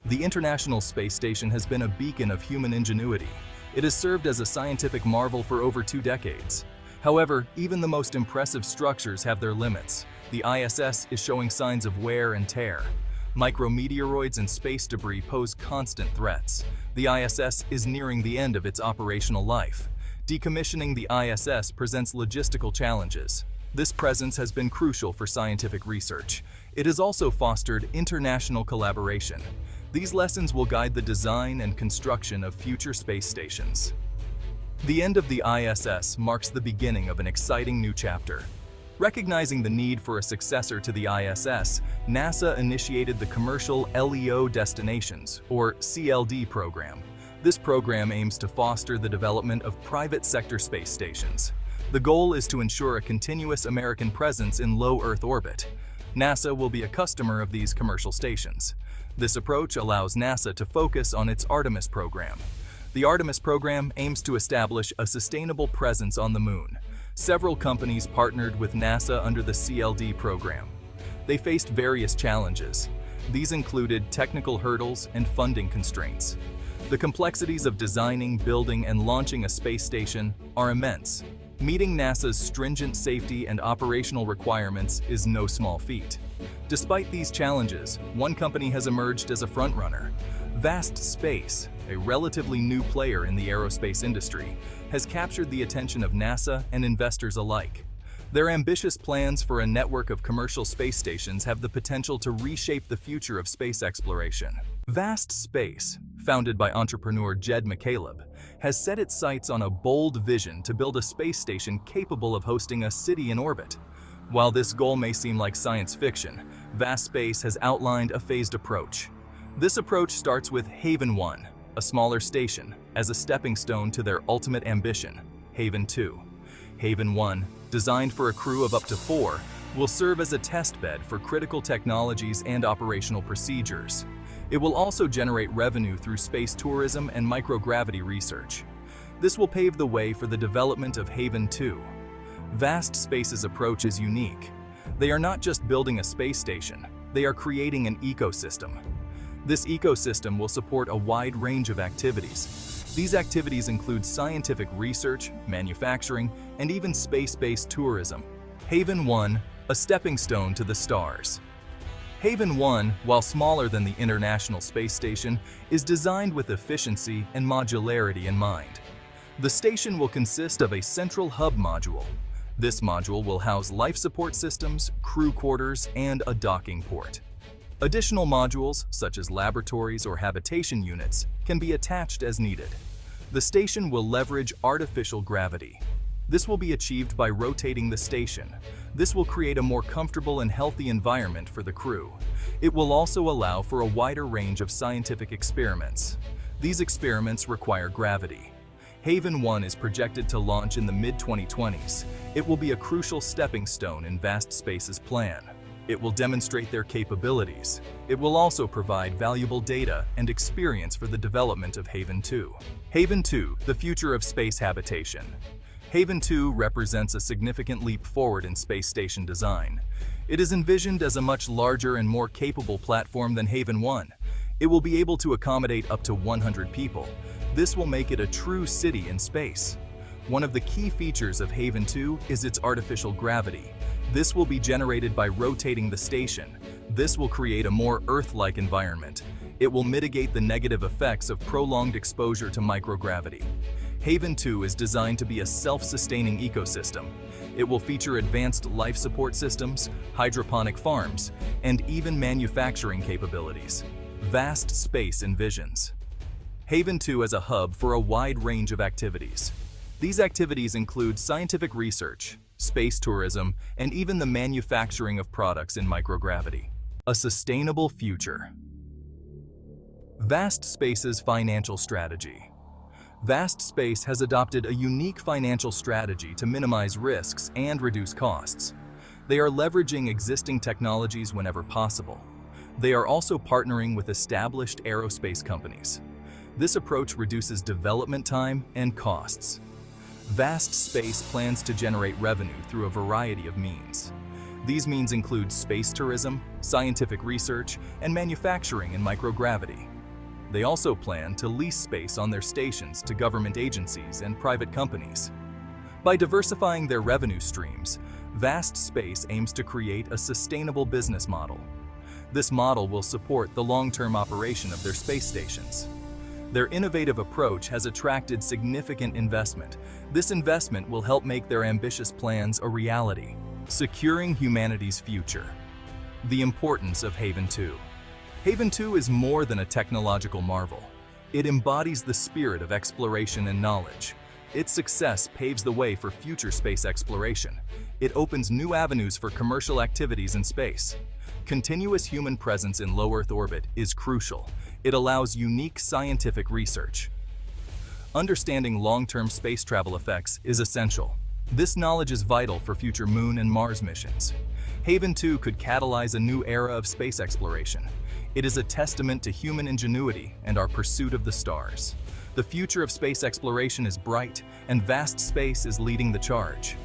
The International Space Station has been a beacon of human ingenuity. It has served as a scientific marvel for over 2 decades. However, even the most impressive structures have their limits. The ISS is showing signs of wear and tear. Micrometeoroids and space debris pose constant threats. The ISS is nearing the end of its operational life. Decommissioning the ISS presents logistical challenges. This presence has been crucial for scientific research. It has also fostered international collaboration. These lessons will guide the design and construction of future space stations. The end of the ISS marks the beginning of an exciting new chapter. Recognizing the need for a successor to the ISS, NASA initiated the Commercial LEO Destinations, or CLD program. This program aims to foster the development of private sector space stations. The goal is to ensure a continuous American presence in low Earth orbit. NASA will be a customer of these commercial stations. This approach allows NASA to focus on its Artemis program. The Artemis program aims to establish a sustainable presence on the Moon. Several companies partnered with NASA under the CLD program. They faced various challenges. These included technical hurdles and funding constraints. The complexities of designing, building, and launching a space station are immense. Meeting NASA's stringent safety and operational requirements is no small feat. Despite these challenges, one company has emerged as a frontrunner. Vast Space, a relatively new player in the aerospace industry, has captured the attention of NASA and investors alike. Their ambitious plans for a network of commercial space stations have the potential to reshape the future of space exploration. Vast Space, founded by entrepreneur Jed McCaleb, has set its sights on a bold vision to build a space station capable of hosting a city in orbit. While this goal may seem like science fiction, Vast Space has outlined a phased approach. This approach starts with Haven 1, a smaller station, as a stepping stone to their ultimate ambition, Haven 2. Haven 1, designed for a crew of up to 4, will serve as a test bed for critical technologies and operational procedures. It will also generate revenue through space tourism and microgravity research. This will pave the way for the development of Haven 2. Vast Space's approach is unique. They are not just building a space station, they are creating an ecosystem. This ecosystem will support a wide range of activities. These activities include scientific research, manufacturing, and even space-based tourism. Haven 1, a stepping stone to the stars. Haven 1, while smaller than the International Space Station, is designed with efficiency and modularity in mind. The station will consist of a central hub module. This module will house life support systems, crew quarters, and a docking port. Additional modules, such as laboratories or habitation units, can be attached as needed. The station will leverage artificial gravity. This will be achieved by rotating the station. This will create a more comfortable and healthy environment for the crew. It will also allow for a wider range of scientific experiments. These experiments require gravity. Haven 1 is projected to launch in the mid-2020s. It will be a crucial stepping stone in Vast Space's plan. It will demonstrate their capabilities. It will also provide valuable data and experience for the development of Haven 2. Haven 2, the future of space habitation. Haven 2 represents a significant leap forward in space station design. It is envisioned as a much larger and more capable platform than Haven 1. It will be able to accommodate up to 100 people. This will make it a true city in space. One of the key features of Haven 2 is its artificial gravity. This will be generated by rotating the station. This will create a more Earth-like environment. It will mitigate the negative effects of prolonged exposure to microgravity. Haven 2 is designed to be a self-sustaining ecosystem. It will feature advanced life support systems, hydroponic farms, and even manufacturing capabilities. Vast Space envisions Haven 2 as a hub for a wide range of activities. These activities include scientific research, space tourism, and even the manufacturing of products in microgravity. A sustainable future. Vast Space's financial strategy. Vast Space has adopted a unique financial strategy to minimize risks and reduce costs. They are leveraging existing technologies whenever possible. They are also partnering with established aerospace companies. This approach reduces development time and costs. Vast Space plans to generate revenue through a variety of means. These means include space tourism, scientific research, and manufacturing in microgravity. They also plan to lease space on their stations to government agencies and private companies. By diversifying their revenue streams, Vast Space aims to create a sustainable business model. This model will support the long-term operation of their space stations. Their innovative approach has attracted significant investment. This investment will help make their ambitious plans a reality. Securing humanity's future. The importance of Haven 2. Haven 2 is more than a technological marvel. It embodies the spirit of exploration and knowledge. Its success paves the way for future space exploration. It opens new avenues for commercial activities in space. Continuous human presence in low Earth orbit is crucial. It allows unique scientific research. Understanding long-term space travel effects is essential. This knowledge is vital for future Moon and Mars missions. Haven 2 could catalyze a new era of space exploration. It is a testament to human ingenuity and our pursuit of the stars. The future of space exploration is bright, and Vast Space is leading the charge.